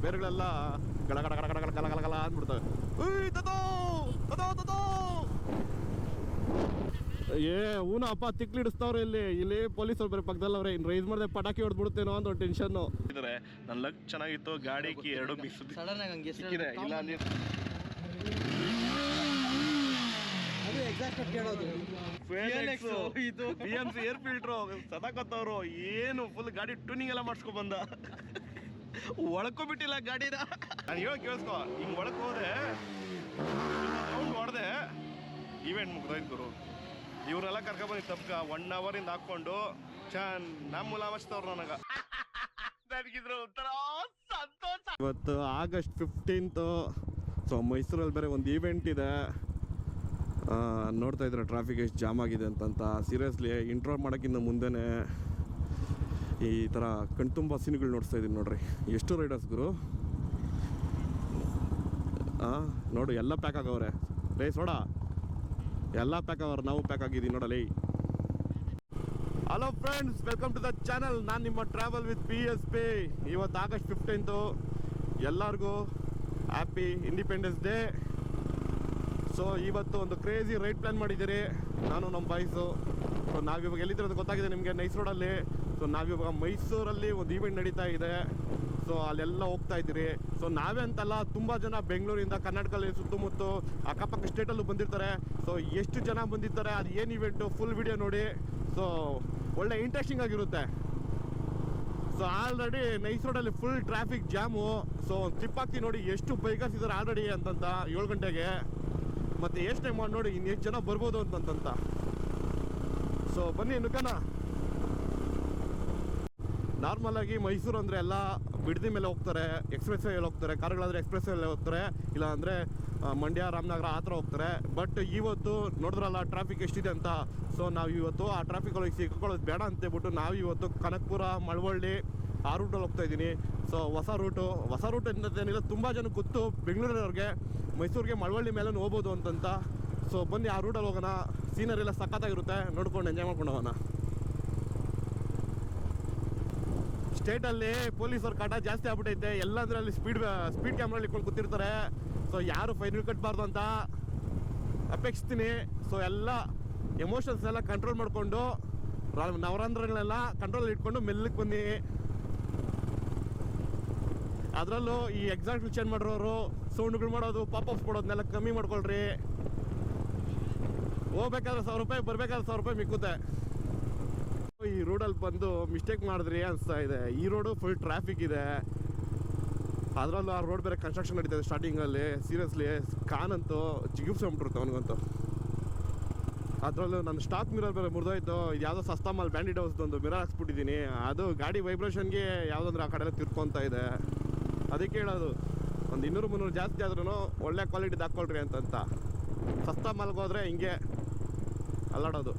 ಸ್ಪೇರ್ಗಳೆಲ್ಲ ಗಡ ಗಡ ಗಡ ಗಡ ಗಡ ಗಲ ಗಲ ಗಲ ಅಂದ್ಬಿಡ್ತವೆ. ಹೂನ ಅಪ್ಪ ತಿಕ್ಲಿಡಿಸ್ತವ್ರೆ ಇಲ್ಲಿ ಪೊಲೀಸರು ಬೇರೆ ಪಕ್ಕದಲ್ಲವ್ರೆ. ಇನ್ನು ರೈಸ್ ಮಾಡಿದೆ ಪಟಾಕಿ ಹೊಡೆದ್ಬಿಡುತ್ತೇನೋ ಅಂತ ಒಂದು ಟೆನ್ಷನ್ನು. ಇದ್ರೆ ನನ್ನ ಲಕ್ ಚೆನ್ನಾಗಿತ್ತು, ಗಾಡಿ ಕೀ ಎರಡು ಮಿಸ್ ಸಿಕ್ಕಿದೆ. ಇಲ್ಲ ಅಲ್ಲಿ ಏರ್ ಫಿಲ್ಟ್ರು ಸದಾಕತ್ತವ್ರು ಏನು ಫುಲ್ ಗಾಡಿ ಟ್ಯೂನಿಂಗ್ ಎಲ್ಲ ಮಾಡಿಸ್ಕೊ ಬಂದ. ಒಳಕೋಬಿಟ್ಟಿಲ್ಲ ಗಾಡಿನ. ನಾನು ಹೇಳೋ ಕೇಳಿಸ್ಕೊ, ಹಿಂಗೆ ಒಳಕ್ಕೆ ಹೋದೆ ಸೌಂಡ್ ಹೊಡೆದೆ, ಇವೆಂಟ್ ಮುಗ್ದೋಯ್ತು ಗುರು. ಇವ್ರೆಲ್ಲ ಕರ್ಕೊಬಂದಿ ತಪ್ಕ 1 ಅವರಿಂದ ಹಾಕೊಂಡು ನಮ್ಮ ಮುಲಾಮಸ್ತವ್ರು ನನಗ. ನನಗಿದ್ರು ಒಂಥರ ಸಂತೋಷ. ಇವತ್ತು August 15th. ಸೊ ಮೈಸೂರಲ್ಲಿ ಬೇರೆ ಒಂದು ಈವೆಂಟ್ ಇದೆ. ನೋಡ್ತಾ ಇದ್ರೆ ಟ್ರಾಫಿಕ್ ಎಷ್ಟು ಜಾಮ್ ಆಗಿದೆ ಅಂತಂತ. ಸೀರಿಯಸ್ಲಿ ಇಂಟ್ರೋ ಮಾಡೋಕ್ಕಿಂತ ಮುಂದೆನೇ ಈ ಥರ ಕಣ್ತುಂಬ ಸೀನ್ಗಳು ನೋಡ್ತಾ ಇದ್ದೀನಿ ನೋಡ್ರಿ. ಎಷ್ಟು ರೈಡರ್ಸ್ ಗುರು. ನೋಡು ಎಲ್ಲ ಪ್ಯಾಕ್ ಆಗವ್ರೆ. ರೇ ಸೋಡ ಎಲ್ಲ ಪ್ಯಾಕ್ ಆಗವ್ರೆ, ನಾವು ಪ್ಯಾಕ್ ಆಗಿದ್ದೀವಿ ನೋಡಲಿ. Hello friends, welcome to the channel. ನಾನು ನಿಮ್ಮ ಟ್ರಾವೆಲ್ ವಿತ್ PSP. ಇವತ್ತು August 15th. ಎಲ್ಲರಿಗೂ ಹ್ಯಾಪಿ ಇಂಡಿಪೆಂಡೆನ್ಸ್ ಡೇ. ಸೊ ಇವತ್ತು ಒಂದು ಕ್ರೇಜಿ ರೈಡ್ ಪ್ಲ್ಯಾನ್ ಮಾಡಿದ್ದೀರಿ ನಾನು ನಮ್ಮ ಬಾಯ್ಸು. ಸೊ ನಾವಿವಾಗ ಎಲ್ಲಿದ್ದಿರೋದು ಗೊತ್ತಾಗಿದೆ ನಿಮಗೆ, ನೈಸ್ ರೋಡಲ್ಲಿ. ಸೊ ನಾವಿವಾಗ ಮೈಸೂರಲ್ಲಿ ಒಂದು ಈವೆಂಟ್ ನಡೀತಾ ಇದೆ. ಸೊ ಅಲ್ಲೆಲ್ಲ ಹೋಗ್ತಾ ಇದ್ದೀರಿ. ಸೊ ನಾವೇ ಅಂತಲ್ಲ, ತುಂಬ ಜನ ಬೆಂಗಳೂರಿಂದ, ಕರ್ನಾಟಕದಲ್ಲಿ ಸುತ್ತಮುತ್ತ ಅಕ್ಕಪಕ್ಕ ಸ್ಟೇಟಲ್ಲೂ ಬಂದಿರ್ತಾರೆ. ಸೊ ಎಷ್ಟು ಜನ ಬಂದಿರ್ತಾರೆ, ಅದು ಏನು ಈವೆಂಟು, ಫುಲ್ ವಿಡಿಯೋ ನೋಡಿ. ಸೊ ಒಳ್ಳೆ ಇಂಟ್ರೆಸ್ಟಿಂಗ್ ಆಗಿರುತ್ತೆ. ಸೊ ಆಲ್ರೆಡಿ ನೈಸ್ ರೋಡಲ್ಲಿ full traffic jam. So trip ಹಾಕ್ತಿ ನೋಡಿ ಎಷ್ಟು ಬೈಕರ್ಸ್ ಇದ್ದಾರೆ ಆಲ್ರೆಡಿ ಅಂತಂತ 7 ಗಂಟೆಗೆ. ಮತ್ತು ಎಷ್ಟು ಟೈಮ್ ಮಾಡಿ ನೋಡಿ ಇನ್ನು ಎಷ್ಟು ಜನ ಬರ್ಬೋದು ಅಂತಂತ. ಸೊ ಬನ್ನಿ ನುಕನ. ನಾರ್ಮಲಾಗಿ ಮೈಸೂರು ಅಂದರೆ ಎಲ್ಲ ಬಿಡದಿ ಮೇಲೆ ಹೋಗ್ತಾರೆ, ಎಕ್ಸ್ಪ್ರೆಸ್ ವೇಯಲ್ಲಿ ಹೋಗ್ತಾರೆ. ಕಾರ್ಗಳಾದರೆ ಎಕ್ಸ್ಪ್ರೆಸ್ ವೇಯಲ್ಲಿ ಹೋಗ್ತಾರೆ, ಇಲ್ಲ ಅಂದರೆ ಮಂಡ್ಯ, ರಾಮನಗರ ಆ ಥರ ಹೋಗ್ತಾರೆ. ಬಟ್ ಇವತ್ತು ನೋಡಿದ್ರಲ್ಲ ಟ್ರಾಫಿಕ್ ಎಷ್ಟಿದೆ ಅಂತ. ಸೊ ನಾವು ಇವತ್ತು ಆ ಟ್ರಾಫಿಕಲ್ಲಿ ಸಿಕ್ಕೊಳ್ಳೋದು ಬೇಡ ಅಂತೇಳ್ಬಿಟ್ಟು ನಾವು ಇವತ್ತು ಕನಕಪುರ, ಮಳವಳ್ಳಿ ಆ ರೂಟಲ್ಲಿ ಹೋಗ್ತಾ ಇದ್ದೀನಿ. ಸೊ ಹೊಸ ರೂಟ್ ಏನಿಲ್ಲ, ತುಂಬ ಜನಕ್ಕೆ ಗೊತ್ತು ಬೆಂಗಳೂರವ್ರಿಗೆ, ಮೈಸೂರಿಗೆ ಮಳವಳ್ಳಿ ಮೇಲೆ ಹೋಗ್ಬೋದು ಅಂತಂತ. ಸೊ ಬನ್ನಿ ಆ ರೂಟಲ್ಲಿ ಹೋಗೋಣ. ಸೀನರಿ ಎಲ್ಲ ಸಖತ್ತಾಗಿರುತ್ತೆ, ನೋಡ್ಕೊಂಡು ಎಂಜಾಯ್ ಮಾಡ್ಕೊಂಡು ಹೋಗೋಣ. ಸ್ಟೇಟಲ್ಲಿ ಪೊಲೀಸವ್ರ ಕಾಟ ಜಾಸ್ತಿ ಆಗ್ಬಿಟ್ಟೈತೆ. ಎಲ್ಲ ಅಂದರೆ ಅಲ್ಲಿ ಸ್ಪೀಡ್ ಕ್ಯಾಮ್ರಲ್ಲಿ ಇಟ್ಕೊಂಡು ಕೂತಿರ್ತಾರೆ. ಸೊ ಯಾರು ಫೈನ್ ಕಟ್ಟಬಾರ್ದು ಅಂತ ಅಪೇಕ್ಷಿಸ್ತೀನಿ. ಸೊ ಎಲ್ಲ ಎಮೋಷನ್ಸ್ ಎಲ್ಲ ಕಂಟ್ರೋಲ್ ಮಾಡಿಕೊಂಡು, ನವರಂಧ್ರಗಳೆಲ್ಲ ಕಂಟ್ರೋಲ್ ಇಟ್ಕೊಂಡು ಮೆಲ್ಲಕ್ಕೆ ಬನ್ನಿ. ಅದರಲ್ಲೂ ಈ ಎಕ್ಸಾಕ್ಟ್ ಚೇಂಜ್ ಮಾಡಿರೋರು ಸೌಂಡ್ಗಳು ಮಾಡೋದು, ಪಾಪಪ್ಸ್ ಕೊಡೋದನ್ನೆಲ್ಲ ಕಮ್ಮಿ ಮಾಡ್ಕೊಳ್ರಿ. ಹೋಗ್ಬೇಕಾದ್ರೆ 1000 ರೂಪಾಯಿ, ಬರಬೇಕಾದ್ರೆ 1000 ರೂಪಾಯಿ ಮಿಕ್ಕುತ್ತೆ. ಈ ರೋಡಲ್ಲಿ ಬಂದು ಮಿಸ್ಟೇಕ್ ಮಾಡಿದ್ರಿ ಅನಿಸ್ತಾ ಇದೆ. ಈ ರೋಡು ಫುಲ್ ಟ್ರಾಫಿಕ್ ಇದೆ. ಅದರಲ್ಲೂ ಆ ರೋಡ್ ಬೇರೆ ಕನ್ಸ್ಟ್ರಕ್ಷನ್ ನಡೀತದೆ ಸ್ಟಾರ್ಟಿಂಗಲ್ಲಿ. ಸೀರಿಯಸ್ಲಿ ಕಾನಂತೂ ಜಿಗಿಪ್ಸ್ಕೊಂಬಿಟ್ಟಿರುತ್ತೆ ಅವನಿಗಂತೂ. ಅದರಲ್ಲೂ ನನ್ನ ಸ್ಟಾಕ್ ಮಿರರ್ ಬೇರೆ ಮುರಿದೋಯ್ತು. ಇದು ಯಾವುದೋ ಸಸ್ತಾ ಮಾಲ್ ಬ್ಯಾಂಡಿಡ್ ಹೌಸ್ದೊಂದು ಮಿರರ್ ಹಾಕ್ಸ್ಬಿಟ್ಟಿದ್ದೀನಿ. ಅದು ಗಾಡಿ ವೈಬ್ರೇಷನ್ಗೆ ಯಾವುದಂದ್ರೆ ಆ ಕಡೆ ಎಲ್ಲ ತಿರ್ಕೊತಾ ಇದೆ. ಅದಕ್ಕೆ ಹೇಳೋದು, ಒಂದು 200-300 ಜಾಸ್ತಿ ಆದ್ರೂ ಒಳ್ಳೆ ಕ್ವಾಲಿಟಿದು ಹಾಕ್ಕೊಳ್ರಿ ಅಂತಂತ. ಸಸ್ತಾ ಮಾಲ್ಗೆ ಹೋದರೆ ಹಿಂಗೆ ಅಲ್ಲಾಡೋದು.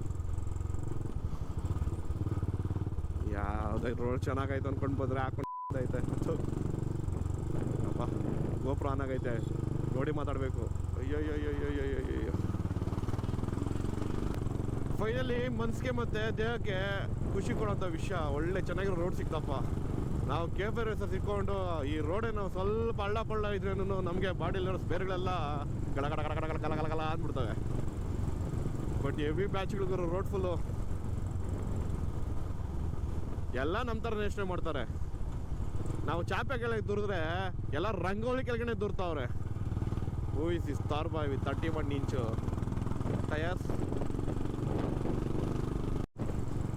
ಯಾವುದೇ ರೋಡ್ ಚೆನ್ನಾಗೈತೆ ಅಂದ್ಕೊಂಡು ಬಂದರೆ ಹಾಕೊಂಡೈತೆ. ಅಪ್ಪ ಗೋಪುರ ಆನಾಗೈತೆ, ನೋಡಿ ಮಾತಾಡಬೇಕು. ಅಯ್ಯೋ ಫೈನಲಿ ಮನ್ಸಿಗೆ ಮತ್ತು ದೇಹಕ್ಕೆ ಖುಷಿ ಕೊಡೋಂಥ ವಿಷಯ, ಒಳ್ಳೆ ಚೆನ್ನಾಗಿರೋ ರೋಡ್ ಸಿಕ್ತಪ್ಪ. ನಾವು KFR ರೇಸರ್ ಸಿಕ್ಕೊಂಡು ಈ ರೋಡೇನೋ ಸ್ವಲ್ಪ ಹಳ್ಳ ಇದ್ರೇನು ನಮಗೆ ಬಾಡಿಲಿರೋ ಸ್ಪೇರ್ಗಳೆಲ್ಲ ಗಲ ಗಲ ಗಲ ಗಲ ಗಲ ಗಲ ಗಲ ಅಂದ್ಬಿಡ್ತವೆ. ಬಟ್ ಹೆವಿ ಬ್ಯಾಚ್ಗಳಿಗೂ ರೋಡ್ ಫುಲ್ಲು ಎಲ್ಲ ನಮ್ಮ ಥರ ಯೋಚನೆ ಮಾಡ್ತಾರೆ. ನಾವು ಚಾಪೆ ಕೆಳಗೆ ದೂರಿದ್ರೆ ಎಲ್ಲ ರಂಗೋಲಿ ಕೆಳಗಡೆ ದೂರ್ತಾವ್ರೆ. Whose is that boy with 31 ಇಂಚು ಟಯರ್ಸ್.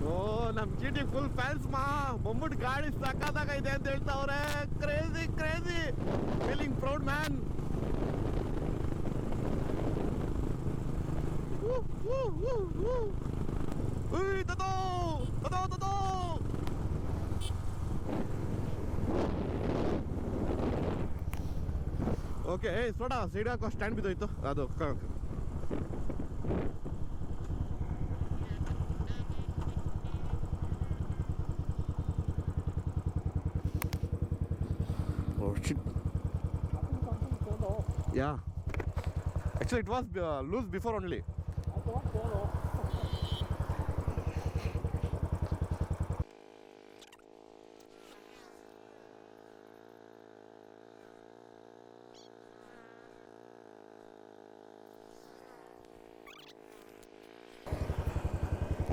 ಓ ನಮ್ಮ GT ಫುಲ್ ಫ್ಯಾನ್ಸ್ ಬಂದ್ಬಿಟ್ಟು ಗಾಡಿ ಸಕ್ಕತ್ತಾಗ ಇದೆ ಅಂತ ಹೇಳ್ತಾವ್ರೆ. Crazy feeling proud man. Okay ಸೋಡಾ ಸೈಡ್ ಹಾಕೋ, ಸ್ಟ್ಯಾಂಡ್ ಬಿದ್ದೋಯ್ತು ಅದು. Yeah, actually it was loose before only.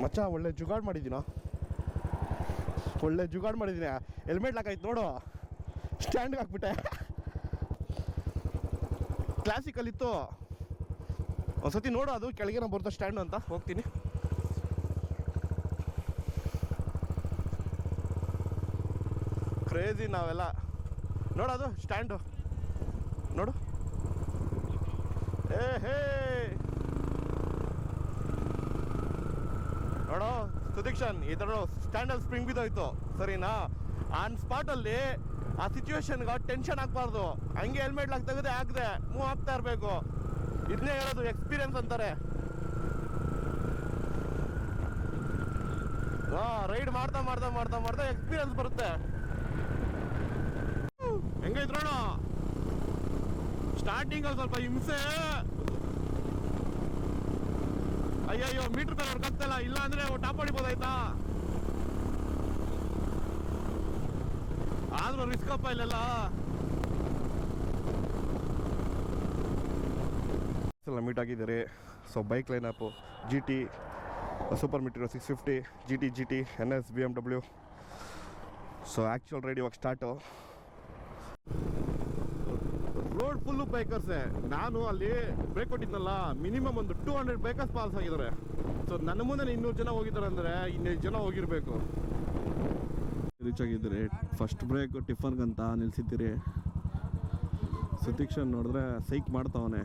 ಮಚ್ಚ ಒಳ್ಳೆ ಜುಗಾಡ್ ಮಾಡಿದ್ದೀನ, ಒಳ್ಳೆ ಜುಗಾಡ್ ಮಾಡಿದ್ದೀನಿ. ಹೆಲ್ಮೆಟ್ ಲಾಕಾಯ್ತು ನೋಡು, ಸ್ಟ್ಯಾಂಡ್ಗೆ ಹಾಕ್ಬಿಟ್ಟೆ. ಕ್ಲಾಸಿಕಲ್ಲಿತ್ತು, ಒಂದ್ಸತಿ ನೋಡು ಅದು ಕೆಳಗೆ ನಾವು ಬರ್ತೋ ಸ್ಟ್ಯಾಂಡ್ ಅಂತ. ಹೋಗ್ತೀನಿ. ಕ್ರೇಜಿ ನಾವೆಲ್ಲ. ನೋಡು ಅದು ಸ್ಟ್ಯಾಂಡು ನೋಡು. ಏ ಹೇ ನೋಡು ಸುದೀಕ್ಷನ್, ಈ ಥರ ಸ್ಟ್ಯಾಂಡಲ್ಲಿ ಸ್ಪ್ರಿಂಗ್ ಬಿದ್ದೋಯ್ತು ಸರಿನಾ. ಆನ್ ಸ್ಪಾಟಲ್ಲಿ ಆ ಸಿಚುವೇಶನ್ಗೆ ಟೆನ್ಷನ್ ಆಗಬಾರ್ದು, ಹಂಗೆ ಹೆಲ್ಮೆಟ್ ಲಾಕ್ ತೆಗೆದೇ ಆಗದೆ ಮೂವ್ ಆಗ್ತಾ ಇರಬೇಕು. ಇದನ್ನೇ ಹೇಳೋದು ಎಕ್ಸ್ಪೀರಿಯನ್ಸ್ ಅಂತಾರೆ. ರೈಡ್ ಮಾಡ್ತಾ ಮಾಡ್ತಾ ಮಾಡ್ತಾ ಮಾಡ್ತಾ ಎಕ್ಸ್ಪೀರಿಯನ್ಸ್ ಬರುತ್ತೆ. ಹೆಂಗೈತ್ರೋಣ ಸ್ಟಾರ್ಟಿಂಗಲ್ಲಿ ಸ್ವಲ್ಪ ಹಿಂಸೆ. ಅಯ್ಯಯ್ಯೋ ಮೀಟ್ರ್ ಬೇರೆ ವರ್ಕ್ ಆಗ್ತಾಯಿಲ್ಲ, ಇಲ್ಲ ಅಂದರೆ ಟಾಪ್ ಹೊಡಿಬೋದಾಯ್ತಾ. ಆದರೂ ರಿಸ್ಕ್ ಅಪ್ಪ ಇಲ್ಲೆಲ್ಲ. ಮೀಟ್ ಆಗಿದ್ದಾರೆ. So bike line up GT super meteor 650 GT NS BMW. So actual ride ಇವಾಗ ಸ್ಟಾರ್ಟು. ರೋಡ್ ಫುಲ್ಲು ಬೈಕರ್ಸೆ. ನಾನು ಅಲ್ಲಿ ಬ್ರೇಕ್ ಕೊಟ್ಟಿದ್ನಲ್ಲ, ಮಿನಿಮಮ್ ಒಂದು 200 ಬೈಕರ್ಸ್ ಪಾಸ್ ಆಗಿದ್ದಾರೆ. ಸೊ ನನ್ನ ಮುಂದೆ 200 ಜನ ಹೋಗಿದ್ದಾರೆ ಅಂದರೆ 200 ಜನ ಹೋಗಿರಬೇಕು. ರೀಚ್ ಆಗಿದ್ದೀರಿ. ಫಸ್ಟ್ ಬ್ರೇಕ್ ಟಿಫನ್ಗಂತ ನಿಲ್ಸಿದ್ದೀರಿ. ಸುದೀಕ್ಷನ್ ನೋಡಿದ್ರೆ ಸೈಕ್ ಮಾಡ್ತಾವನೆ.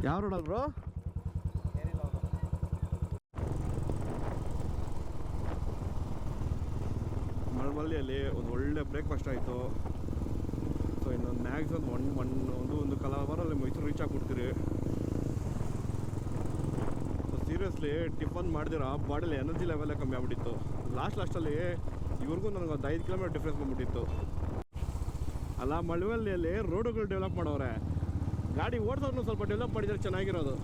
ಯಾವ ರೋಡಲ್ಲಿ ಬ್ರೋ? ಮಳವಳ್ಳಿಯಲ್ಲಿ ಒಂದು ಒಳ್ಳೆ ಬ್ರೇಕ್ಫಾಸ್ಟ್ ಆಯಿತು. ಸೊ ಇನ್ನೊಂದು ಮ್ಯಾಕ್ಸಿಮಮ್ ಒಂದು ಕಲಾವರಲ್ಲಿ ಮೈಸೂರು ರೀಚ್ ಆಗಿಬಿಡ್ತೀರಿ. ಸೊ ಸೀರಿಯಸ್ಲಿ ಟಿಫನ್ ಮಾಡಿದಿರ ಬಾಡಿಲಿ ಎನರ್ಜಿ ಲೆವೆಲ್ಲೇ ಕಮ್ಮಿ ಆಗ್ಬಿಟ್ಟಿತ್ತು. ಲಾಸ್ಟಲ್ಲಿ ಇವ್ರಿಗೂ ನನಗೆ ಒಂದು 5 ಕಿಲೋಮೀಟರ್ ಡಿಫ್ರೆನ್ಸ್ ಬಂದ್ಬಿಟ್ಟಿತ್ತು. ಅಲ್ಲ ಮಳವಳ್ಳಿಯಲ್ಲಿ ರೋಡುಗಳು ಡೆವಲಪ್ ಮಾಡೋರೆ, ಗಾಡಿ ಓಡಿಸೋನು ಸ್ವಲ್ಪ ಡೆವಲಪ್ ಮಾಡಿದರೆ ಚೆನ್ನಾಗಿರೋದು.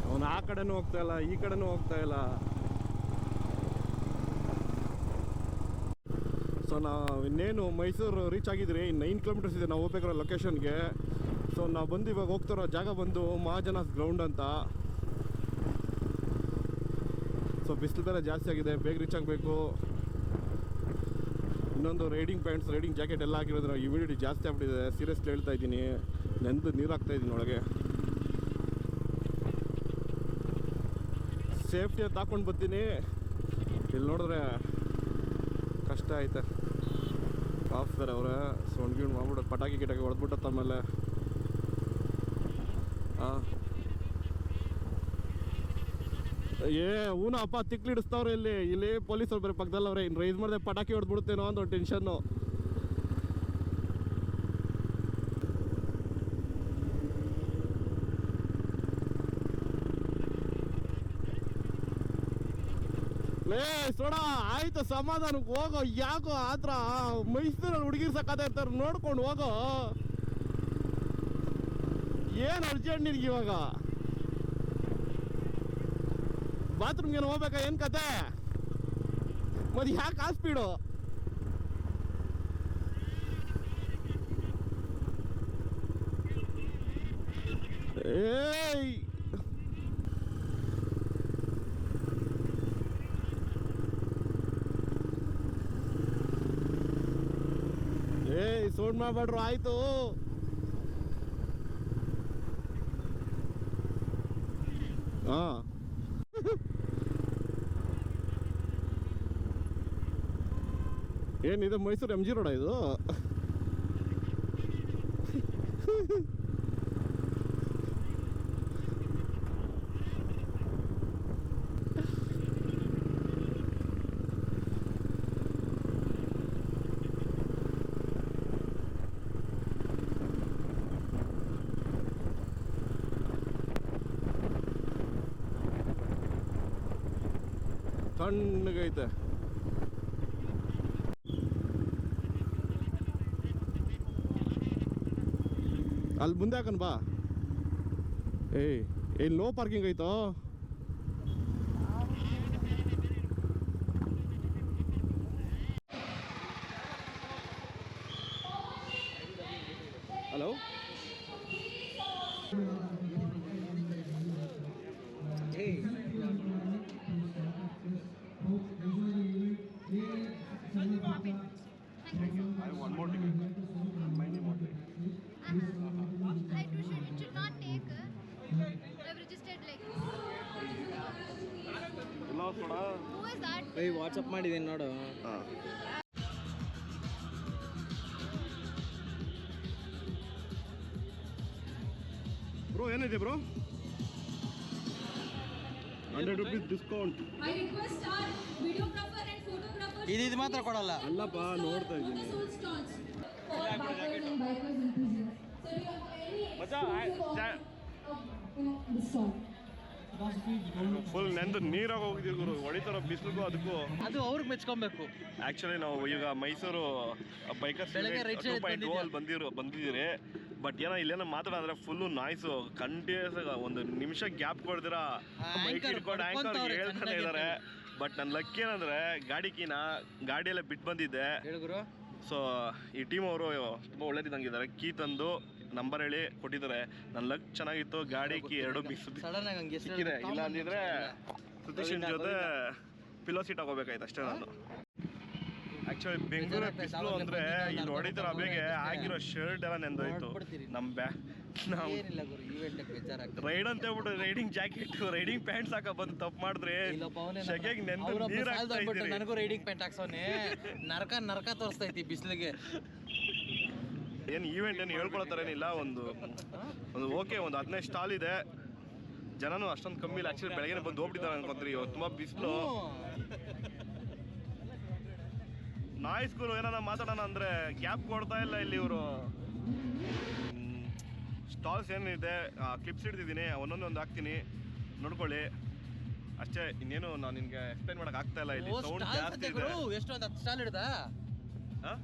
ಅವನು ಆ ಕಡೆನೂ ಹೋಗ್ತಾ ಇಲ್ಲ, ಈ ಕಡೆನೂ ಹೋಗ್ತಾ ಇಲ್ಲ. ಸೊ ನಾವು ಇನ್ನೇನು ಮೈಸೂರು ರೀಚ್ ಆಗಿದ್ರಿ. 9 ಕಿಲೋಮೀಟರ್ಸ್ ಇದೆ ನಾವು ಹೋಗ್ಬೇಕಾರೋ ಲೊಕೇಶನ್ಗೆ. ಸೊ ನಾವು ಬಂದು ಇವಾಗ ಹೋಗ್ತಾರೋ ಜಾಗ ಬಂದು ಮಹಾಜನಾಸ್ ಗ್ರೌಂಡ್ ಅಂತ. ಸೊ ಬಿಸಿಲು ಬೇರೆ ಜಾಸ್ತಿ ಆಗಿದೆ, ಬೇಗ ರೀಚ್ ಆಗಬೇಕು. ಇನ್ನೊಂದು ರೈಡಿಂಗ್ ಪ್ಯಾಂಟ್ಸ್, ರೈಡಿಂಗ್ ಜಾಕೆಟ್ ಎಲ್ಲ ಹಾಕಿರೋದ್ರೆ ಹ್ಯೂಮಿಡಿಟಿ ಜಾಸ್ತಿ ಆಗ್ಬಿಟ್ಟಿದೆ. ಸೀರಿಯಸ್ಲಿ ಹೇಳ್ತಾ ಇದ್ದೀನಿ, ನೆಂದು ನೀರು ಹಾಕ್ತಾಯಿದ್ದೀನಿ ಒಳಗೆ. ಸೇಫ್ಟಿ ಅಂತ ಹಾಕ್ಕೊಂಡು ಬರ್ತೀನಿ. ಇಲ್ಲಿ ನೋಡಿದ್ರೆ ಕಷ್ಟ ಐತೆ. ಕಾಫ್ ಬೇರೆ ಅವರೇ ಸೌಂಡ್ ಗೀಡ್ ಮಾಡ್ಬಿಟ್ಟು ಪಟಾಕಿ ಗಿಟಾಕಿ ಹೊಡೆದ್ಬಿಟ್ಟತ್ತ. ಆಮೇಲೆ ಹೂನ ಅಪ್ಪ ತಿಕ್ಲಿಡಿಸ್ತಾವ್ರೆ ಇಲ್ಲಿ ಪೊಲೀಸರು ಬೇರೆ ಪಕ್ಕದಲ್ಲವ್ರೆ. ಇನ್ನು ರೈಸ್ ಮಾಡಿದೆ ಪಟಾಕಿ ಹೊಡೆದ್ಬಿಡ್ತೇನೋ ಅಂತ ಒಂದು ಟೆನ್ಷನ್ನು. ಲೇ ಸೋಡ ಆಯ್ತು ಸಮಾಧಾನಕ್ಕೆ ಹೋಗೋ, ಯಾಕೋ ಆತ್ರ ಮೈಸೂರಲ್ಲಿ ಹುಡುಗಿರ್ ಸಕ್ಕತ್ತ ಇರ್ತಾರೆ, ನೋಡ್ಕೊಂಡು ಹೋಗೋ. ಏನು ಅರ್ಜೆಂಟ್ ನಿನ್ಗೆ ಇವಾಗ? ಬಾತ್ರೂಮ್ಗೆ ಏನು ಹೋಗ್ಬೇಕಾ? ಏನು ಕತೆ ಮತ್ತೆ? ಯಾಕೆ ಆ ಸ್ಪೀಡು? ಏಯ್ ಸೌಂಡ್ ಮಾಡಬೇಡ್ರು ಆಯ್ತು. ಹಾಂ ಏನಿದೆ ಮೈಸೂರು MG ರೋಡ ಇದು? ತಣ್ಣಗೈತೆ. ಅಲ್ಲಿ ಮುಂದೆ ಹಾಕನ್ ಬಾ. ಏನ್ ಲೋ ಪಾರ್ಕಿಂಗ್ ಐತೋ? ಕ್ಲಾಸ್ ನೋಡ. ವಾಟ್ಸಪ್ ಮಾಡಿದ್ದೀನಿ ನೋಡು. ಬ್ರೋ ಏನಿದೆ ಬ್ರೋ? 100 rupees discount. ಇದು ಮಾತ್ರ ಕೊಡಲ್ಲ. ಅಲ್ಲಪ್ಪ ನೋಡ್ತಾ ಇದ್ದೀನಿ. ಫುಲ್ ನೆಂದು ನೀರಾಗ ಹೋಗಿದ್ದೀವಿ ಗುರು. ಹೊಡಿತಾರೋ ಬಿಸಿಲಿಗೂ ಅದಕ್ಕೂ. ಅದು ಅವ್ರಿಗೆ ಮೆಚ್ಕೊಬೇಕು. ಆ್ಯಕ್ಚುಲಿ ನಾವು ಈಗ ಮೈಸೂರು ಬೈಕರ್ಸ್ 2.0 ಅಲ್ಲಿ ಬಂದಿದ್ದೀರಿ. ಬಟ್ ಏನೋ ಇಲ್ಲೇನೋ ಮಾತಾಡಂದ್ರೆ ಫುಲ್ಲು ನಾಯ್ಸು. ಕಂಟಿನ್ಯೂಸ್ ಒಂದು ನಿಮಿಷ ಗ್ಯಾಪ್ ಕೊಡ್ದಿರ ಬೈಕ್ ಹಿಡ್ಕೊಂಡು ಆ್ಯಂಕರ್ ಹೇಳ್ತಾನೆ ಇದ್ದಾರೆ. ಬಟ್ ನನ್ನ ಲಕ್ ಏನಂದ್ರೆ ಗಾಡಿಯೆಲ್ಲ ಬಿಟ್ಟು ಬಂದಿದ್ದೆ. ಸೊ ಈ ಟೀಮ್ ಅವರು ತುಂಬ ಒಳ್ಳೇದಿದ್ದಂಗಿದ್ದಾರೆ. ಕೀ ತಂದು ನಂಬರ್ ಹೇಳಿ ಕೊಟ್ಟಿದ್ದಾರೆ. ನನ್ನ ಲಕ್ ಚೆನ್ನಾಗಿತ್ತು. ಗಾಡಿ ಕೀ 2 ಮಿಕ್ಸ್ ಸಿಕ್ಕಿದೆ. ಇಲ್ಲ ಅಂದಿದ್ರೆ ಸತೀಶನ್ ಜೊತೆ ಪಿಲೋ ಸೀಟ್ ಹಾಕೋಬೇಕಾಯ್ತು ಅಷ್ಟೇ ನಾನು. ಆಕ್ಚುಲಿ ಬೆಂಗಳೂರು ಬಿಸಿಲು ಅಂದ್ರೆ ಇಲ್ಲಿ ಹೊಡಿತಾರ ಬೇಗೆ ಆಗಿರೋ ಶರ್ಟ್ ಎಲ್ಲ ನೆಂದೋಯ್ತು. ನಾವು ರೈಡ್ ಅಂತ ಹೇಳ್ಬಿಟ್ಟು ರೈಡಿಂಗ್ ಜಾಕೆಟ್ ರೈಡಿಂಗ್ ಪ್ಯಾಂಟ್ಸ್ ಹಾಕ ಬಂದು ತಪ್ಪು ಮಾಡಿದ್ರೆ ಶೆಕೆಗೆ ನೆಂದು ನೀರು ಹಾಕ್ತಾ ಇದ್ದೀರಿ. ನನಗೂ ರೈಡಿಂಗ್ ಪ್ಯಾಂಟ್ ಹಾಕ್ಸೋನೆ ನರಕ ತೋರಿಸ್ತೈತಿ ಬಿಸಿಲಿಗೆ. ಏನು ಈವೆಂಟ್ ಏನು ಹೇಳ್ಕೊಳತ್ತಾರೇನಿಲ್ಲ. ಒಂದು ಓಕೆ ಒಂದು 15 ಸ್ಟಾಲ್ ಇದೆ. ಜನನು ಅಷ್ಟೊಂದು ಕಮ್ಮಿ ಇಲ್ಲ. ಆಕ್ಚುಲಿ ಬೆಳಗ್ಗೆ ಬಂದು ಹೋಗ್ಬಿಟ್ಟಿದ್ದಾರೆ ಅನ್ಕೊಂತೀರಿ. ಇವತ್ತು ತುಂಬ ಬಿಸಿಲು. ನಾಯ್ಸ್ಗಳು ಏನಾರ ಮಾತಾಡೋಣ ಅಂದರೆ ಗ್ಯಾಪ್ ಕೊಡ್ತಾ ಇಲ್ಲ ಇಲ್ಲಿ ಇವರು. ಸ್ಟಾಲ್ಸ್ ಏನಿದೆ ಕ್ಲಿಪ್ಸ್ ಹಿಡ್ದಿದ್ದೀನಿ. ಒಂದೊಂದು ಹಾಕ್ತೀನಿ ನೋಡ್ಕೊಳ್ಳಿ ಅಷ್ಟೇ. ಇನ್ನೇನು ನಾನು ನಿನ್ಗೆ ಎಕ್ಸ್ಪ್ಲೈನ್ ಮಾಡಕ್ ಆಗ್ತಾ ಇಲ್ಲ. ಇಲ್ಲಿ ಸೌಂಡ್ ಜಾಸ್ತಿ ಇದೆ. ಎಷ್ಟು ಒಂದು 10 ಸ್ಟಾಲ್ ಹಿಡ್ದ?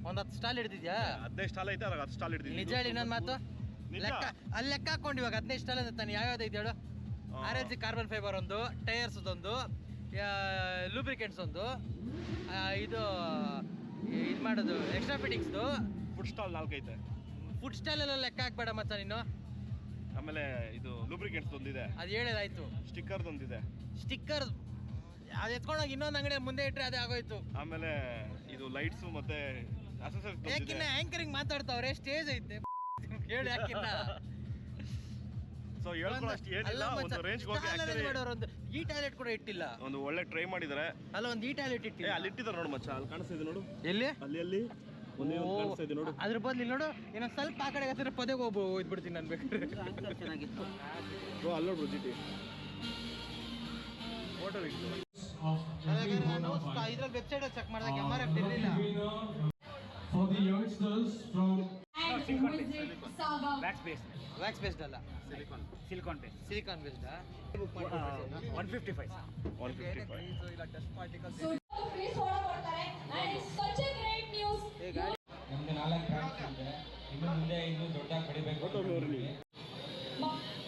ಒಂದು 10 ಸ್ಟಾಲ್ ಹಿಡ್ದಿದ್ಯಾ? 15 ಸ್ಟಾಲ್ ಐತೆ. ಅದ್ರಾಗ 10 ಸ್ಟಾಲ್ ಹಿಡ್ದಿದ್ದೀನಿ. ನಿಜ ಹೇಳಿ ನನ್ನ ಮಾತು. ಅಲ್ಲಿ ಲೆಕ್ಕ ಹಾಕೊಂಡು ಇವಾಗ 15 ಸ್ಟಾಲ್ ಅಂತ ತಾನೆ ಯಾವ್ಯಾವ್ದು ಐತೆ ಹೇಳು? RLC ಕಾರ್ಬನ್ ಫೈಬರ್ ಒಂದು, ಟೈರ್ಸ್ ಒಂದು, ಲೂಬ್ರಿಕೆಂಟ್ಸ್ ಒಂದು, ಇದು ಮಾಡೋದು ಎಕ್ಸ್ಟ್ರಾ ಫಿಟ್ಟಿಂಗ್ಸ್ದು. ಫುಡ್ ಸ್ಟಾಲ್ 4 ಐತೆ. ಫುಡ್ ಸ್ಟಾಲ್ ಎಲ್ಲ ಲೆಕ್ಕ ಹಾಕ್ಬೇಡ ಮಚ್ಚ ನೀನು. ಆಮೇಲೆ ಇದು ಲೂಬ್ರಿಕೆಂಟ್ಸ್ ಒಂದಿದೆ. ಅದು ಹೇಳೋದಾಯ್ತು. ಸ್ಟಿಕ್ಕರ್ದು ಒಂದಿದೆ. ಸ್ಟಿಕ್ಕರ್ ಅದು ಎತ್ಕೊಂಡೋಗಿ ಇನ್ನೊಂದು ಅಂಗಡಿ ಮುಂದೆ ಇಟ್ಟರೆ ಅದೇ ಆಗೋಯ್ತು. ಆಮೇಲೆ ಇದು ಲೈಟ್ಸು ಮತ್ತೆ ಅಸೆಸರೀಸ್. ಯಾಕಿನ್ನ ಆಂಕರಿಂಗ್ ಮಾತಾಡ್ತಾವ್ರೆ, ಸ್ಟೇಜ್ ಐತೆ ಹೇಳಿ ಯಾಕಿನ್ನ. ಸೊ ಹೇಳ್ಕೊಳ್ಳೋಷ್ಟು ಏನಿಲ್ಲ. ಒಂದು ರೇಂಜ್ ಹೋಗಿ ಒಂದು ಈ ಟಾಯ್ಲೆಟ್ ಕೂಡ ಇಟ್ಟಿಲ್ಲ. ಒಂದು ಒಳ್ಳೆ ಟ್ರೈ ಮಾಡಿದ್ದಾರೆ. ಅಲ್ಲ ಒಂದು ಈ ಟಾಯ್ಲೆಟ್ ಇಟ್ಟಿಲ್ಲ. ಅಲ್ಲಿ ಇಟ್ಟಿದ್ದಾರೆ ನೋಡು ಮಚ್ಚ. ಅಲ್ಲಿ ಕಾಣಿಸ್ತಾ ಇದೆ ನೋಡು. ಎಲ್ಲಿ? ಅಲ್ಲಿ ಒಂದೇ ಕಾಣಿಸ್ತಾ ಇದೆ ನೋಡು. ಅದ್ರ ಬದಲು ನೋಡು ಇನ್ನೊಂದು ಸ್ವಲ್ಪ ಆ ಕಡೆ ಹತ್ತಿರ ಪದೇ ಹೋಗ್ಬಿಡ್ತೀನಿ ನಾನು ಬೇಕಾದ್ರೆ. ಚೆನ್ನಾಗಿತ್ತು. ಅಲ್ಲಿ ನೋಡ್ಬೋದು ಜಿಟಿ ಹೋಟೆಲ್ ಇತ್ತು. ಇದ್ರಲ್ಲಿ ವೆಬ್ಸೈಟ್ ಚೆಕ್ ಮಾಡಿದಾಗ MRF ಇರಲಿಲ್ಲ. For the youngsters from wax based ಅಲ್ಲ, silicon based. 155. So ಇಲ್ಲ dust particles. So free soda ಕೊಡ್ತಾರೆ and it's such a great news. ನಮ್ದು 4 ಬ್ರಾಂಚ್ ಇದೆ. ಇನ್ನು ಮುಂದೆ ಇನ್ನೂ ದೊಡ್ಡ ಪಡಿಬೇಕು.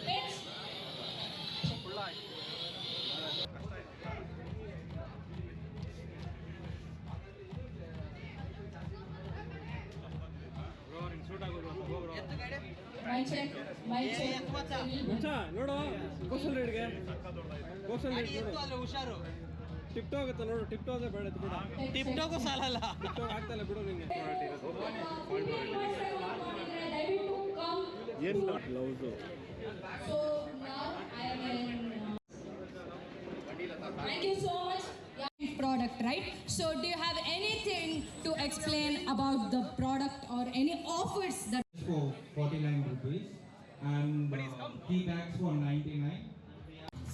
Next. ನೋಡು ಕೋಸ್ಟಲ್ ರೈಡ್ಗೆ ಹುಷಾರು. ಟಿಪ್ಟೋ ಆಗುತ್ತೆ ನೋಡು. ಟಿಪ್ಟೋ ಅಂದ್ರೆ ಬೇಡ ಬಿಡ. ಟಿಪ್ಟೋಗೂ ಸಾಲಲ್ಲ. ಟಿಪ್ಟೋ ಆಗ್ತಲ್ಲ ಬಿಡು ನಿಂಗೆ. ಏನು blouse? So now I will. Thank you so much. Product, right? So do you have anything to explain about the product or any offers that? For 49 rupees and tea bags for 99.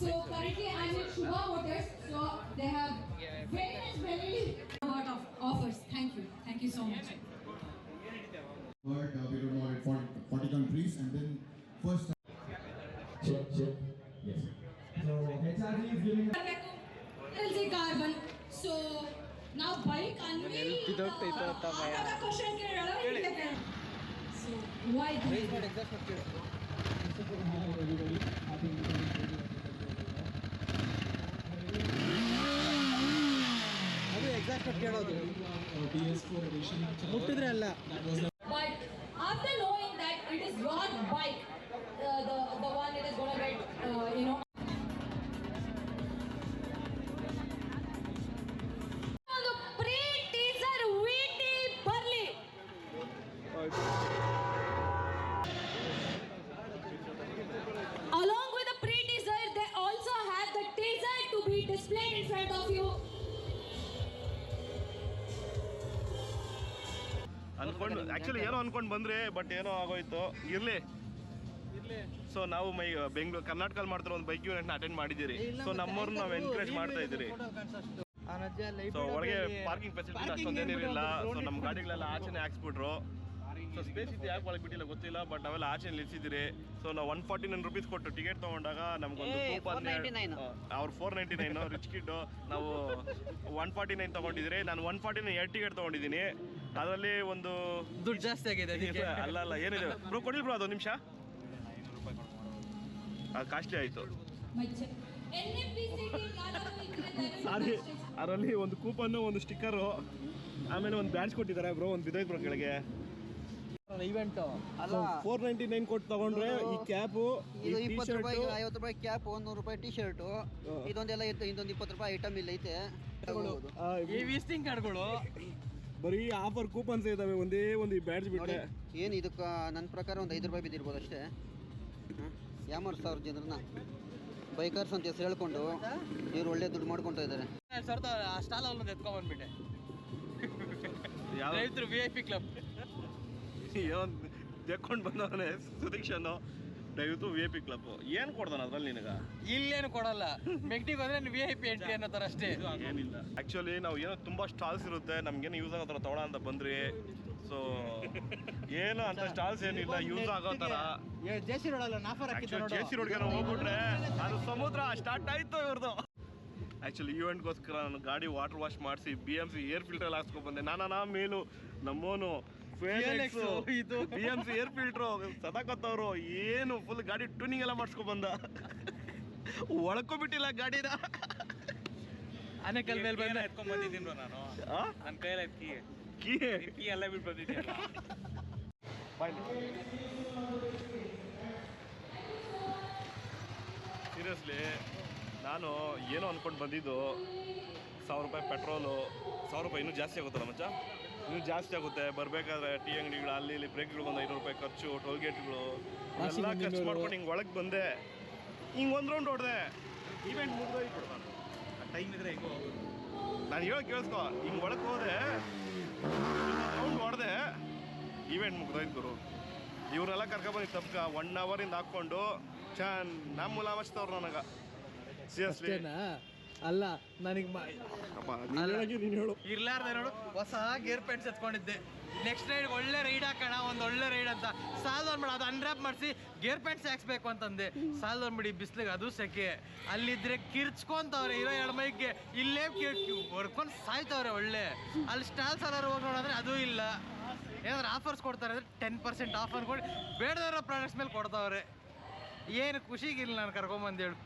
So currently I'm with Shubha Motors. So they have very lot of offers. Thank you so much. But we don't know it 40 countries and then first. Check. Yes. So HRD is giving LC Carbon. So now bike anvi. Question ಕೇಳೋಣ. So why? ಅದು exact ಕೇಳೋದು. ಮುಟ್ಟಿದ್ರೆ ಅಲ್ಲ. But after knowing that it is your bike, the one that is going to get, the pre-teaser VT Burley. Along with the pre-teaser, they also have the teaser to be displayed in front of ಅನ್ಕೊಂಡು actually ಏನೋ ಅನ್ಕೊಂಡು ಬಂದ್ರೆ but ಏನೋ ಆಗೋಯ್ತು. ಇರಲಿ. So ನಾವು ಬೆಂಗಳೂರು ಕರ್ನಾಟಕದಲ್ಲಿ ಮಾಡ್ತಿರೋ ಒಂದು ಬೈಕ್ ಇವೆಂಟ್ನ ಅಟೆಂಡ್ ಮಾಡಿದ್ದೀರಿ. ಸೊ ನಮ್ಮವ್ರನ್ನ ನಾವು ಎನ್ಕರೇಜ್ ಮಾಡ್ತಾ ಇದ್ದೀರಿ. ಸೊ ಒಳಗೆ ಪಾರ್ಕಿಂಗ್ ಫೆಸಿಲಿಟಿ ಅಷ್ಟೊಂದೇನಿರಲಿಲ್ಲ. ಸೊ ನಮ್ಮ ಗಾಡಿಗಳೆಲ್ಲ ಆಚೆನೆ ಹಾಕ್ಸ್ಬಿಟ್ರು. ಸೊ ಸ್ಪೇಸ್ ಇದು ಯಾಕೆ ಒಳಗೆ ಬಿಟ್ಟಿಲ್ಲ ಗೊತ್ತಿಲ್ಲ, ಬಟ್ ನಾವೆಲ್ಲ ಆಚೆ ನಿಲ್ಸಿದ್ದೀರಿ. ಸೊ ನಾವು 149 rupees ಕೊಟ್ಟು ಟಿಕೆಟ್ ತೊಗೊಂಡಾಗ ನಮ್ಗೊಂದು ಕೂಪನ್ ಅವ್ರು 499 ರಿಚ್ ಕಿಡ್ಡು, ನಾವು 149 ತೊಗೊಂಡಿದ್ದೀರಿ. ನಾನು 149 2 ಟಿಕೆಟ್ ತೊಗೊಂಡಿದ್ದೀನಿ. ಅದರಲ್ಲಿ ಒಂದು ದುಡ್ಡು ಜಾಸ್ತಿ ಆಗಿದೆ. ಅಲ್ಲ ಏನಿದೆ ಬ್ರೋ, ಕೊಡಿಲ್ ಬ್ರೋ, ಅದೊಂದು ನಿಮಿಷ. ಅದು ಕಾಸ್ಟ್ಲಿ ಆಯಿತು. ಸಾರಿ, ಅದರಲ್ಲಿ ಒಂದು ಕೂಪನ್ನು, ಒಂದು ಸ್ಟಿಕ್ಕರು, ಆಮೇಲೆ ಒಂದು ಬ್ಯಾಡ್ಜ್ ಕೊಟ್ಟಿದ್ದಾರೆ ಬ್ರೋ. ಒಂದು ಬಿದ್ದೋಯ್ತು ಬ್ರೋ ಕೆಳಗೆ. ಇವೆಂಟ್ ಅಲ್ಲ 499 ಕೊಟ್ಟು ತಗೊಂಡ್ರೆ ಈ ಕ್ಯಾಪು, ಇದು 20 ರೂಪಾಯಿ, 50 ರೂಪಾಯಿ ಕ್ಯಾಪ್, 100 ರೂಪಾಯಿ ಟಿ ಶರ್ಟು, ಇದೊಂದೆಲ್ಲ ಇತ್ತು. ಇದೊಂದು 20 ರೂಪಾಯಿ ಐಟಮ್ ಇಲ್ಲ ಐತೆ. ಈ ವಿಸಿಟಿಂಗ್ ಕಾರ್ಡ್ಗಳು ಬರೀ ಆಫರ್ ಕೂಪನ್ಸ್ ಇದಾವೆ. ಒಂದೇ ಒಂದು ಬ್ಯಾಡ್ಜ್ ಬಿಟ್ಟೆ. ಏನು ಇದಕ್ಕೆ ನನ್ನ ಪ್ರಕಾರ ಒಂದು 5 ರೂಪಾಯಿ ಬಿದ್ದಿರ್ಬೋದು ಅಷ್ಟೇ. ಯಾಮರ್ಸ್ತಾವ್ರ ಜನರನ್ನ ಬೈಕರ್ಸ್ ಅಂತ ಹೆಸರು ಹೇಳ್ಕೊಂಡು ಇವ್ರು ಒಳ್ಳೆ ದುಡ್ಡು ಮಾಡ್ಕೊತಾ ಇದ್ದಾರೆ. ಆ ಸ್ಟಾಲ್ ಅವ್ರನ್ನ ಎತ್ಕೊಂಡ್ಬಂದ್ಬಿಟ್ಟೆ. ಯಾವ VIP ಕ್ಲಬ್ ಏನೋ ತೆಕ್ಕೊಂಡು ಬಂದವನೇ ಸುದೀಕ್ಷನ್ನು. ದಯವಿಟ್ಟು VIP ಕ್ಲಬ್ ಏನು ಕೊಡ್ತಾನೆ ಅದ್ರಲ್ಲಿ ನಿನಗೆ? ಇಲ್ಲೇನು ಕೊಡಲ್ಲ. ಮೆಕ್ಟಿಗೆ ಹೋದ್ರೆ VIP ಎಂಟ್ರಿ ಅನ್ನೋ ಥರ ಅಷ್ಟೇ. ಏನಿಲ್ಲ. ಆ್ಯಕ್ಚುಲಿ ನಾವು ಏನೋ ತುಂಬ ಸ್ಟಾಲ್ಸ್ ಇರುತ್ತೆ, ನಮ್ಗೇನು ಯೂಸ್ ಆಗೋ ಥರ ತೊಗೊಳ ಅಂತ ಬಂದ್ರಿ. ಸೊ ಏನು ಅಂತ ಸ್ಟಾಲ್ಸ್ ಏನಿಲ್ಲ ಯೂಸ್ ಆಗೋ ಥರ. ಜೆಸಿ ರೋಡಲ್ಲ ಆಫರ್ ಹಾಕಿದ್ರು. ಜೆಸಿ ರೋಡ್ಗೆ ನಾವು ಹೋಗ್ಬಿಟ್ರೆ ಅದು ಸಮುದ್ರ ಸ್ಟಾರ್ಟ್ ಆಯ್ತು ಇವ್ರದ್ದು. ಆ್ಯಕ್ಚುಲಿ ಈವೆಂಟ್ಗೋಸ್ಕರ ನಾನು ಗಾಡಿ ವಾಟರ್ ವಾಶ್ ಮಾಡಿಸಿ BMC ಏರ್ ಫಿಲ್ಟರ್ ಹಾಕ್ಸ್ಕೊಂಡು ಬಂದೆ. ನಾನಾ ಮೇಲು ನಮ್ಮೋನು ಇದು BMC ಏರ್ ಫಿಲ್ಟ್ರು ಸದಾಕತ್ತವ್ರು ಏನು ಫುಲ್ ಗಾಡಿ ಟ್ಯೂನಿಂಗ್ ಎಲ್ಲ ಮಾಡಿಸ್ಕೊ ಬಂದ. ಒಳ್ಕೊಬಿಟ್ಟಿಲ್ಲ ಗಾಡಿನ. ಆನೆಕಲ್ ಮೇಲೆ ಬಂದು ಎತ್ಕೊಂಡ್ ಬಂದಿದ್ದೀನಿ ನಾನು. ನನ್ನ ಕೈಯಲ್ಲಿ ಕೀ ಎಲ್ಲ ಬಿಟ್ಟು ಬಂದಿದ್ದೀನಿ. ಸೀರಿಯಸ್ಲಿ ನಾನು ಏನೋ ಅಂದ್ಕೊಂಡು ಬಂದಿದ್ದು 1000 ರೂಪಾಯಿ ಪೆಟ್ರೋಲು. 1000 ರೂಪಾಯಿ ಇನ್ನೂ ಜಾಸ್ತಿ ಆಗುತ್ತಲ್ಲ ಮಚ್ಚ, ಇನ್ನೂ ಜಾಸ್ತಿ ಆಗುತ್ತೆ. ಬರಬೇಕಾದ್ರೆ ಟೀ ಅಂಗಡಿಗಳು ಅಲ್ಲಿ ಇಲ್ಲಿ ಬ್ರೇಕ್ಗಳು ಒಂದು 500 ರೂಪಾಯಿ ಖರ್ಚು, ಟೋಲ್ ಗೇಟ್ಗಳು ಎಲ್ಲ ಖರ್ಚು ಮಾಡ್ಕೊಂಡು ಹಿಂಗೆ ಒಳಗೆ ಬಂದೆ. ಹಿಂಗೆ ಒಂದು ರೌಂಡ್ ಹೊಡೆದೆ. ಈವೆಂಟ್ ಮುಗಿದೋಯ್ತು ನಾನು. ಟೈಮ್ ಇದ್ರೆ ಹೇಗೋ ಹೋಗೋದು. ನಾನು ಹೇಳೋ ಕೇಳಿಸ್ಕೊ, ಹಿಂಗೆ ಒಳಗೆ ಹೋದೆ, ರೌಂಡ್ ಹೊಡೆದೆ, ಈವೆಂಟ್ ಮುಗ್ದೋಯ್ತು ಗುರು. ಇವ್ರನ್ನೆಲ್ಲ ಕರ್ಕೊಬಂದು ತಪ್ಕ 1 ಅವರಿಂದ ಹಾಕ್ಕೊಂಡು ನಮ್ಮ ಮುಲಾಮಚ್ತವ್ರು ನನಗೆ. ಸೀರಿಯಸ್ಲಿ ಅಲ್ಲ ನನಗೆ ನೀನು ಹೇಳು. ಇರ್ಲಾರ್ದೆ ನೋಡು ಹೊಸ ಗೇರ್ ಪ್ಯಾಂಟ್ಸ್ ಎತ್ಕೊಂಡಿದ್ದೆ. ನೆಕ್ಸ್ಟ್ ರೈಡ್ ಒಳ್ಳೆ ರೈಡ್ ಹಾಕೋಣ, ಒಂದು ಒಳ್ಳೆ ರೈಡ್ ಅಂತ ಸಾಲದವ್ರು ಅದು ಅನ್ರ್ಯಾಪ್ ಮಾಡಿಸಿ ಗೇರ್ ಪ್ಯಾಂಟ್ಸ್ ಹಾಕ್ಸ್ಬೇಕು ಅಂತಂದೆ. ಸಾಲದವ್ರು ಬಿಡಿ ಬಿಸ್ಲಿಗೆ ಅದು ಸೆಕೆ. ಅಲ್ಲಿದ್ರೆ ಕಿರ್ಚ್ಕೊಂತವ್ರೆ ಇರೋ 2 ಮೈಗೆ. ಇಲ್ಲೇ ಹೊಡ್ಕೊಂಡು ಸಾಯ್ತವ್ರೆ ಒಳ್ಳೆ. ಅಲ್ಲಿ ಸ್ಟಾಲ್ಸ್ ಎಲ್ಲರೂ ಹೋಗಿ ನೋಡಿದ್ರೆ ಅದು ಇಲ್ಲ. ಏನಾದ್ರು ಆಫರ್ಸ್ ಕೊಡ್ತಾರೆ ಅಂದರೆ 10% ಆಫ್ ಅನ್ಕೊಂಡು ಬೇಡದಿರೋ ಪ್ರಾಡಕ್ಟ್ಸ್ ಮೇಲೆ ಕೊಡ್ತಾವ್ರೆ. ಏನು ಖುಷಿಗಿಲ್ಲ ನಾನು ಕರ್ಕೊಂಬಂದೇಳು.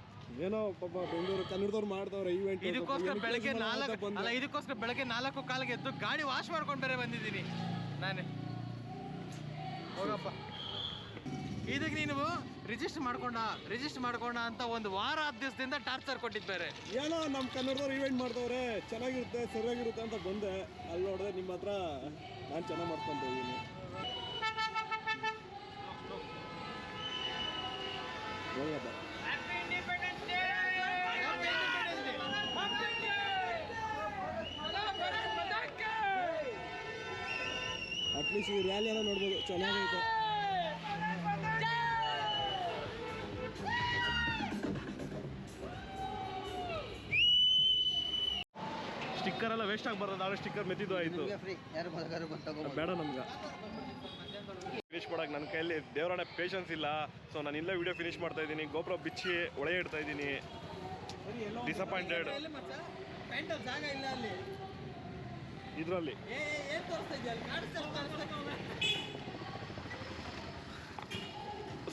ಏನೋ ಪಾಪ ಬೆಂಗಳೂರು ಕನ್ನಡದವ್ರು ಮಾಡ್ತಾವ್ರೆ ಈವೆಂಟ್. ಇದಕ್ಕೋಸ್ಕರ ಬೆಳಗ್ಗೆ 4:15 ಎದ್ದು ಗಾಡಿ ವಾಶ್ ಮಾಡ್ಕೊಂಡು ಬೇರೆ ಬಂದಿದ್ದೀನಿ ನಾನೇ. ಹೋಗಪ್ಪ, ಇದಕ್ಕೆ ನೀನು ರಿಜಿಸ್ಟರ್ ಮಾಡ್ಕೊಂಡ ಅಂತ 1 ವಾರ 10 ದಿವಸದಿಂದ ಟಾರ್ಚರ್ ಕೊಟ್ಟಿದ್ದು ಬೇರೆ. ಏನೋ ನಮ್ಮ ಕನ್ನಡದವ್ರು ಈವೆಂಟ್ ಮಾಡ್ತಾವ್ರೆ, ಚೆನ್ನಾಗಿರುತ್ತೆ ಸರಿಯಾಗಿರುತ್ತೆ ಅಂತ ಬಂದೆ. ಅಲ್ಲಿ ನೋಡಿದ್ರೆ ನಿಮ್ಮ ಹತ್ರ ನಾನು ಚೆನ್ನಾಗಿ ಮಾಡ್ಕೊಂತ ಇದ್ದೀನಿ. ಹೋಗಪ್ಪ. ಅಟ್ಲೀಸ್ಟ್ ಈ ರ್ಯಾಲಿ ಎಲ್ಲ ನೋಡ್ಬೋದು, ಚೆನ್ನಾಗೈತೆ. ಸ್ಟಿಕ್ಕರ್ ಎಲ್ಲ ವೇಸ್ಟ್ ಆಗಿ ಬರೋದು. ಆದ್ರೆ ಸ್ಟಿಕ್ಕರ್ ಮೆತ್ತಿದ್ದು ಆಯಿತು. ಫ್ರೀ ಯಾರು ಬೇಕಾದ್ರೂ ಬಂದು ತಗೋಬೋದು. ಬೇಡ ನಮ್ಗೆ ಫಿನಿಶ್ ಮಾಡೋಕೆ ನನ್ನ ಕೈಯಲ್ಲಿ ದೇವರಾಣೆ ಪೇಷನ್ಸ್ ಇಲ್ಲ. ಸೊ ನಾನು ಇಲ್ಲೇ ವಿಡಿಯೋ ಫಿನಿಶ್ ಮಾಡ್ತಾ ಇದ್ದೀನಿ. ಗೋಪುರ ಬಿಚ್ಚಿ ಒಳಗೆ ಇಡ್ತಾ ಇದ್ದೀನಿ. ಡಿಸಪಾಯಿಂಟೆಡ್. ಜಾಗ ಇಲ್ಲ ಅಲ್ಲಿ ಇದರಲ್ಲಿ ಏನ್ ತೋರಿಸ್ತಾ ಇದೆಯಲ್ಲ